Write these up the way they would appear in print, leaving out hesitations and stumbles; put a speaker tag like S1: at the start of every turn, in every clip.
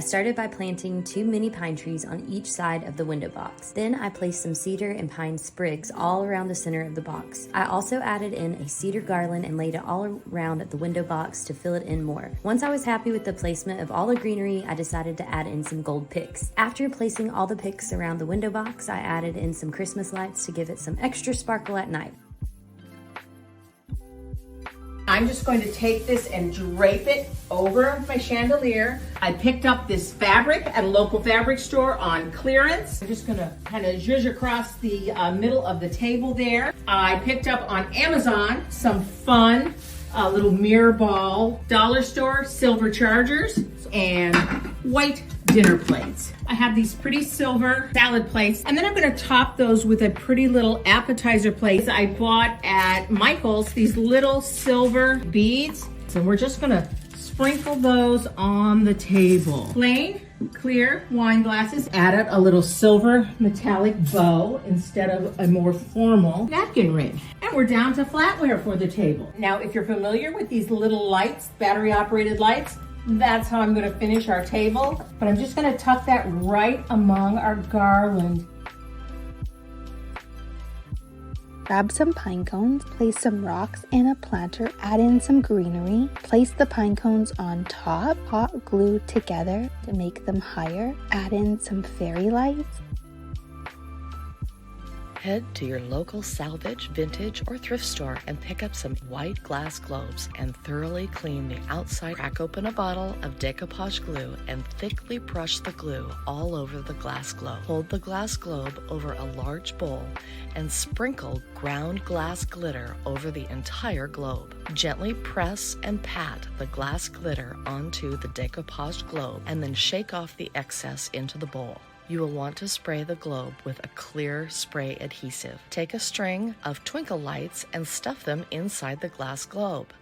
S1: started by planting 2 mini pine trees on each side of the window box. Then I placed some cedar and pine sprigs all around the center of the box. I also added in a cedar garland and laid it all around the window box to fill it in more. Once I was happy with the placement of all the greenery, I decided to add in some gold picks. After placing all the picks around the window box, I added in some Christmas lights to give it some extra sparkle at night.
S2: I'm just going to take this and drape it over my chandelier. I picked up this fabric at a local fabric store on clearance. I'm just gonna kind of zhuzh across the middle of the table there. I picked up on Amazon some fun little mirror ball dollar store silver chargers and white dinner plates. I have these pretty silver salad plates, and then I'm gonna top those with a pretty little appetizer plate. I bought at Michael's these little silver beads, so we're just gonna sprinkle those on the table. Plain, clear wine glasses. Added a little silver metallic bow instead of a more formal napkin ring. And we're down to flatware for the table. Now, if you're familiar with these little lights, battery operated lights, that's how I'm going to finish our table. But I'm just going to tuck that right among our garland.
S3: Grab some pine cones, place some rocks and a planter, add in some greenery, place the pine cones on top, hot glue together to make them higher, add in some fairy lights.
S4: Head to your local salvage, vintage, or thrift store and pick up some white glass globes and thoroughly clean the outside. Crack open a bottle of decoupage glue and thickly brush the glue all over the glass globe. Hold the glass globe over a large bowl and sprinkle ground glass glitter over the entire globe. Gently press and pat the glass glitter onto the decoupaged globe and then shake off the excess into the bowl. You will want to spray the globe with a clear spray adhesive. Take a string of twinkle lights and stuff them inside the glass globe.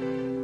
S5: Thank you.